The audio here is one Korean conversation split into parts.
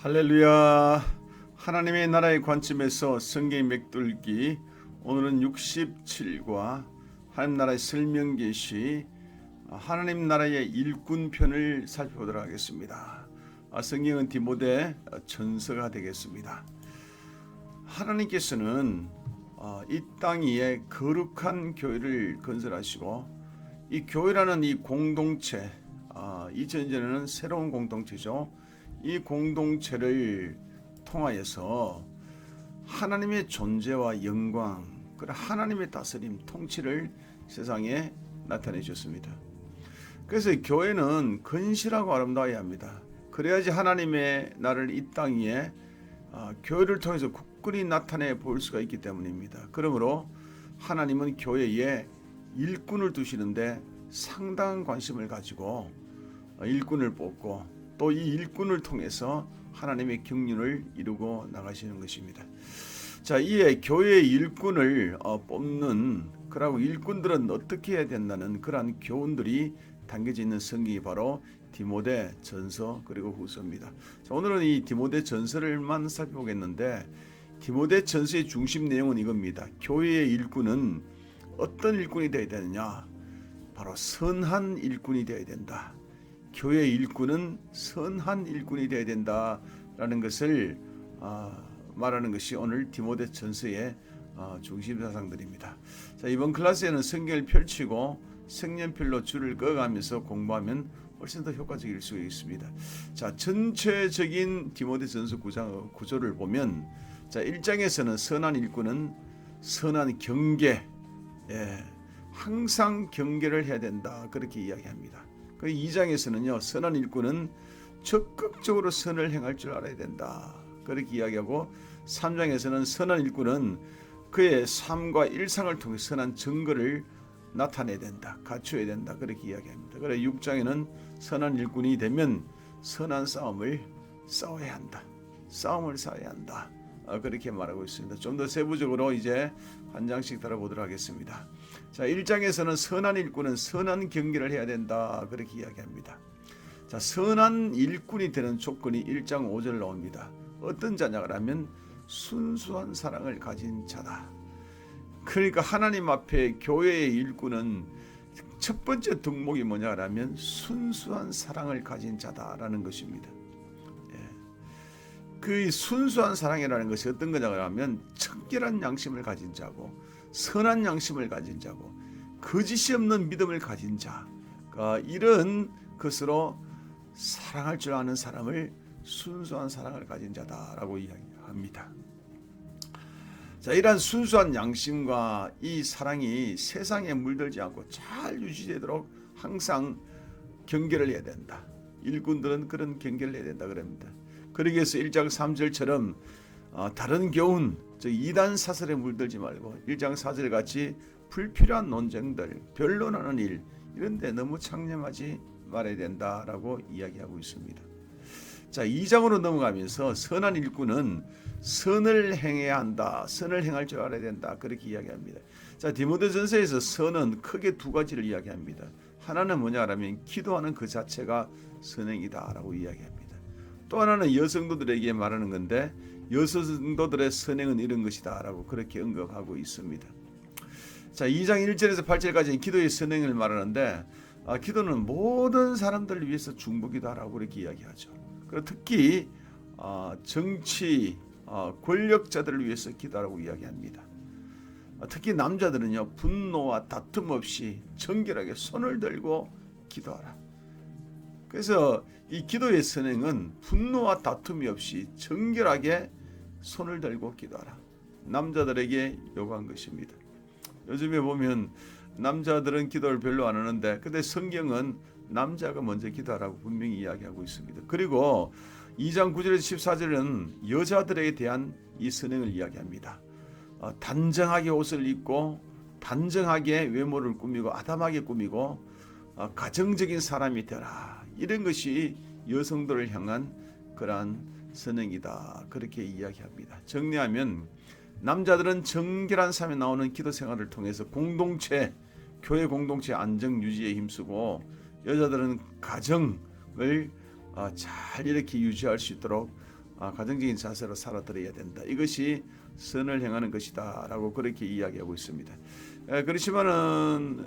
할렐루야. 하나님의 나라의 관점에서 성경 맥돌기, 오늘은 67과 하나님 나라의 설명계시, 하나님 나라의 일꾼편을 살펴보도록 하겠습니다. 성경은 디모데 전서가 되겠습니다. 하나님께서는 이 땅 위에 거룩한 교회를 건설하시고, 이 교회라는 이 공동체, 이전에는 새로운 공동체죠. 이 공동체를 통하여서 하나님의 존재와 영광, 하나님의 다스림, 통치를 세상에 나타내 주셨습니다. 그래서 교회는 건실하고 아름다워야 합니다. 그래야지 하나님의 나라를 이 땅 위에 교회를 통해서 굳건히 나타내 볼 수가 있기 때문입니다. 그러므로 하나님은 교회에 일꾼을 두시는데 상당한 관심을 가지고 일꾼을 뽑고, 또 이 일꾼을 통해서 하나님의 경륜을 이루고 나가시는 것입니다. 자, 이에 교회의 일꾼을 뽑는, 그리고 일꾼들은 어떻게 해야 된다는 그러한 교훈들이 담겨져 있는 성경이 바로 디모데 전서 그리고 후서입니다. 자, 오늘은 이 디모데 전서를만 살펴보겠는데, 디모데 전서의 중심 내용은 이겁니다. 교회의 일꾼은 어떤 일꾼이 되어야 되느냐? 바로 선한 일꾼이 되어야 된다. 교회의 일꾼은 선한 일꾼이 되어야 된다라는 것을 말하는 것이 오늘 디모데 전서의 중심 사상들입니다. 자, 이번 클래스에는 성경을 펼치고 색연필로 줄을 그어가면서 공부하면 훨씬 더 효과적일 수 있습니다. 자, 전체적인 디모데 전서 구조를 보면, 자, 1장에서는 선한 일꾼은 선한 경계, 항상 경계를 해야 된다, 그렇게 이야기합니다. 그 2장에서는요, 선한 일꾼은 적극적으로 선을 행할 줄 알아야 된다, 그렇게 이야기하고, 3장에서는 선한 일꾼은 그의 삶과 일상을 통해 선한 증거를 나타내야 된다, 갖춰야 된다, 그렇게 이야기합니다. 그래 6장에는 선한 일꾼이 되면 선한 싸움을 싸워야 한다, 싸움을 싸워야 한다, 그렇게 말하고 있습니다. 좀 더 세부적으로 이제 한 장씩 다뤄보도록 하겠습니다. 자, 1장에서는 선한 일꾼은 선한 경계를 해야 된다, 그렇게 이야기합니다. 자, 선한 일꾼이 되는 조건이 1장 5절 나옵니다. 어떤 자냐라면 순수한 사랑을 가진 자다. 그러니까 하나님 앞에 교회의 일꾼은 첫 번째 덕목이 뭐냐라면 순수한 사랑을 가진 자다라는 것입니다. 그 순수한 사랑이라는 것이 어떤 거냐면 청결한 양심을 가진 자고, 선한 양심을 가진 자고, 거짓이 없는 믿음을 가진 자, 이런 것으로 사랑할 줄 아는 사람을 순수한 사랑을 가진 자다라고 이야기합니다. 자, 이러한 순수한 양심과 이 사랑이 세상에 물들지 않고 잘 유지되도록 항상 경계를 해야 된다. 일꾼들은 그런 경계를 해야 된다 그럽니다. 그러기 위해서 1장 3절처럼 다른 교훈, 즉 이단 사설에 물들지 말고 1장 4절 같이 불필요한 논쟁들, 변론하는 일, 이런 데 너무 창념하지 말아야 된다라고 이야기하고 있습니다. 자, 2장으로 넘어가면서 선한 일꾼은 선을 행해야 한다, 선을 행할 줄 알아야 된다, 그렇게 이야기합니다. 자, 디모데 전서에서 선은 크게 두 가지를 이야기합니다. 하나는 뭐냐라면 기도하는 그 자체가 선행이다라고 이야기합니다. 또 하나는 여성도들에게 말하는 건데, 여성도들의 선행은 이런 것이다 라고 그렇게 언급하고 있습니다. 자, 2장 1절에서 8절까지 기도의 선행을 말하는데, 기도는 모든 사람들을 위해서 중보기도 하라고 그렇게 이야기하죠. 그리고 특히 정치 권력자들을 위해서 기도하라고 이야기합니다. 특히 남자들은요, 분노와 다툼 없이 정결하게 손을 들고 기도하라. 그래서 이 기도의 선행은 분노와 다툼이 없이 정결하게 손을 들고 기도하라, 남자들에게 요구한 것입니다. 요즘에 보면 남자들은 기도를 별로 안 하는데, 근데 성경은 남자가 먼저 기도하라고 분명히 이야기하고 있습니다. 그리고 2장 9절에서 14절은 여자들에 대한 이 선행을 이야기합니다. 단정하게 옷을 입고 단정하게 외모를 꾸미고 아담하게 꾸미고 가정적인 사람이 되라, 이런 것이 여성들을 향한 그러한 선행이다, 그렇게 이야기합니다. 정리하면 남자들은 정결한 삶에 나오는 기도 생활을 통해서 공동체, 교회 공동체 안정 유지에 힘쓰고, 여자들은 가정을 잘 이렇게 유지할 수 있도록 가정적인 자세로 살아들어야 된다. 이것이 선을 행하는 것이다 라고 그렇게 이야기하고 있습니다. 그렇지만은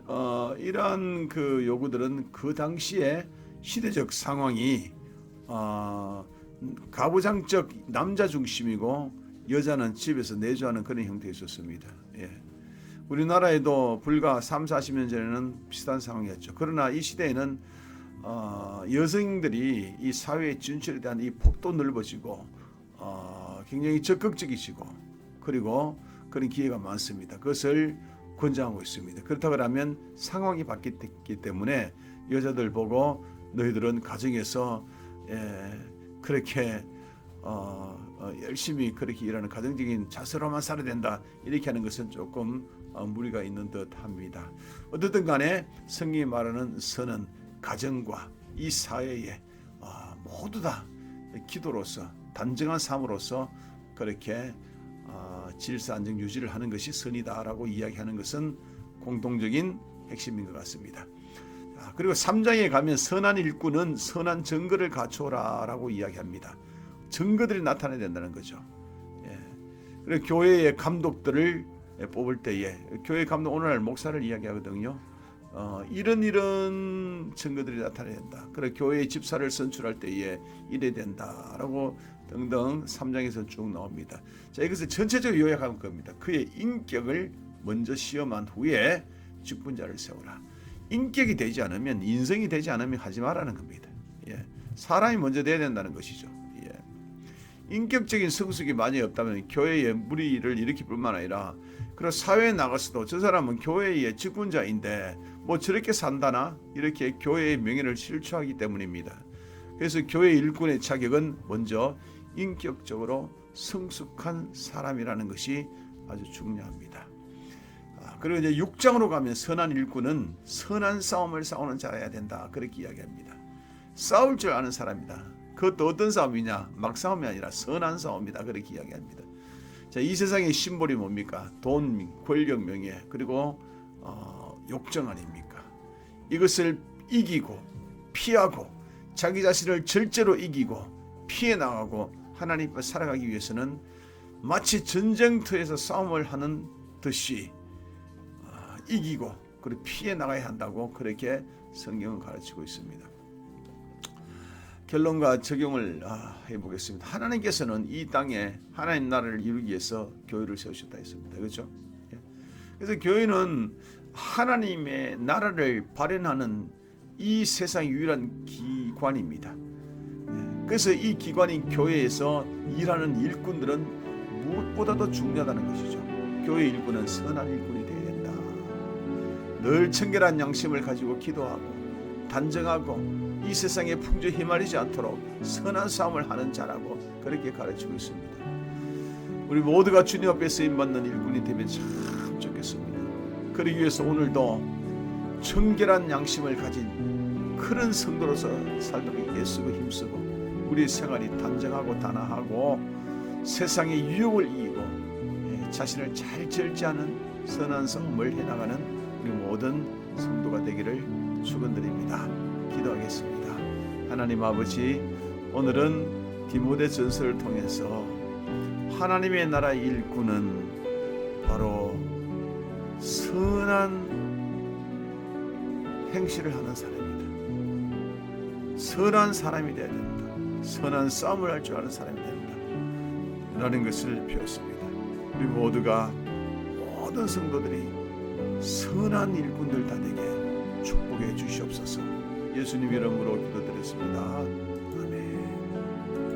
이러한 그 요구들은 그 당시에 시대적 상황이 가부장적 남자 중심이고 여자는 집에서 내조하는 그런 형태였었습니다. 예. 우리나라에도 불과 3, 40년 전에는 비슷한 상황이었죠. 그러나 이 시대에는 여성들이 이 사회의 진출에 대한 이 폭도 넓어지고 굉장히 적극적이시고 그리고 그런 기회가 많습니다. 그것을 권장하고 있습니다. 그렇다고 하면 상황이 바뀌었기 때문에 여자들 보고 너희들은 가정에서 그렇게 열심히 그렇게 일하는 가정적인 자세로만 살아야 된다 이렇게 하는 것은 조금 무리가 있는 듯합니다. 어떻든 간에 성경이 말하는 선은 가정과 이 사회에 모두 다 기도로서 단정한 삶으로서 그렇게 질서 안정 유지를 하는 것이 선이다라고 이야기하는 것은 공통적인 핵심인 것 같습니다. 그리고 3장에 가면 선한 일꾼은 선한 증거를 갖추어라라고 이야기합니다. 증거들이 나타나야 된다는 거죠. 그리고 교회의 감독들을 뽑을 때에 교회 감독 오늘날 목사를 이야기하거든요. 이런 증거들이 나타나야 된다. 그리고 교회의 집사를 선출할 때에 이래야 된다라고 등등 3장에서 쭉 나옵니다. 자, 이것을 전체적으로 요약한 겁니다. 그의 인격을 먼저 시험한 후에 직분자를 세우라. 인격이 되지 않으면 인성이 되지 않으면 하지 말라는 겁니다. 사람이 먼저 돼야 된다는 것이죠. 인격적인 성숙이 많이 없다면 교회에 무리를 일으킬 뿐만 아니라 그리고 사회에 나가서도 저 사람은 교회의 직분자인데 뭐 저렇게 산다나 이렇게 교회의 명예를 실추하기 때문입니다. 그래서 교회 일꾼의 자격은 먼저 인격적으로 성숙한 사람이라는 것이 아주 중요합니다. 그리고 이제 6장으로 가면 선한 일꾼은 선한 싸움을 싸우는 자라야 된다 그렇게 이야기합니다. 싸울 줄 아는 사람이다. 그것도 어떤 싸움이냐? 막 싸움이 아니라 선한 싸움이다 그렇게 이야기합니다. 자, 이 세상의 심볼이 뭡니까? 돈, 권력, 명예 그리고 욕정 아닙니까? 이것을 이기고 피하고 자기 자신을 절제로 이기고 피해 나가고 하나님 앞에 살아가기 위해서는 마치 전쟁터에서 싸움을 하는 듯이 이기고 그리고 피해 나가야 한다고 그렇게 성경은 가르치고 있습니다. 결론과 적용을 해보겠습니다. 하나님께서는 이 땅에 하나님 나라를 이루기 위해서 교회를 세우셨다 했습니다. 그렇죠? 그래서 교회는 하나님의 나라를 발현하는 이 세상 유일한 기관입니다. 그래서 이 기관인 교회에서 일하는 일꾼들은 무엇보다도 중요하다는 것이죠. 교회 일꾼은 선한 일꾼이 되어야 된다. 늘 청결한 양심을 가지고 기도하고 단정하고 이 세상에 풍조에 휘말리지 않도록 선한 싸움을 하는 자라고 그렇게 가르치고 있습니다. 우리 모두가 주님 앞에 쓰임받는 일꾼이 되면 참 좋겠습니다. 그러기 위해서 오늘도 청결한 양심을 가진 그런 성도로서 살도록 애쓰고 힘쓰고 우리 생활이 단정하고 단아하고 세상의 유혹을 이기고 자신을 잘 절제하는 선한 삶을 해나가는 우리 모든 성도가 되기를 축원드립니다. 기도하겠습니다. 하나님 아버지, 오늘은 디모데전서를 통해서 하나님의 나라 일꾼은 바로 선한 행실을 하는 사람이다. 선한 사람이 되어야 된다. 선한 싸움을 할 줄 아는 사람이 된다. 라는 것을 배웠습니다. 우리 모두가 모든 성도들이 선한 일꾼들 다 되게 축복해 주시옵소서. 예수님 이름으로 기도드렸습니다.